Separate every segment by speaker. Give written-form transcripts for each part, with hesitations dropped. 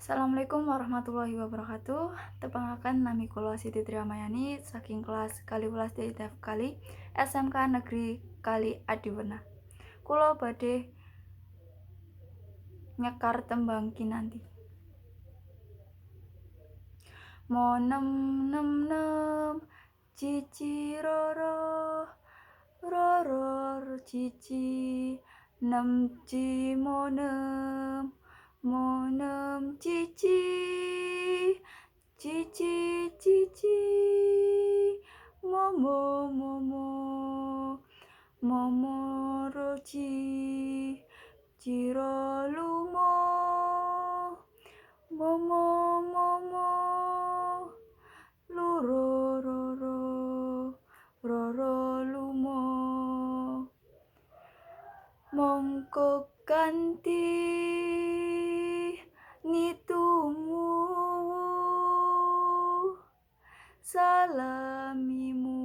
Speaker 1: Assalamualaikum warahmatullahi wabarakatuh. Tepangaken nami kula Siti Triamayani saking kelas Kaliwelas DITF Kali SMK Negeri Kali Adiwerna. Kula badhe nyekar tembang kinanti. Mo nem nem nem cici roro roro cici nem ci mo nem cici cici cici momo momo momo roci ciro lumo momo momo loro roro roro lumo mongko ganti nitumu salamimu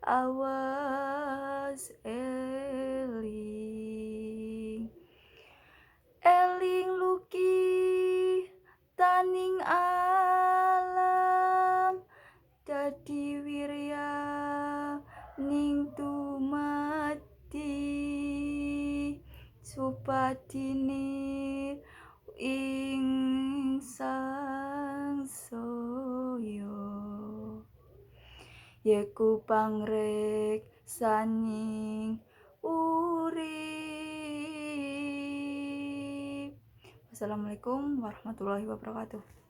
Speaker 1: awas eling eling luki taning alam dadi wirya ning dumati supadine ing sangsaya yeku pangreksaning urip. Wassalamualaikum warahmatullahi wabarakatuh.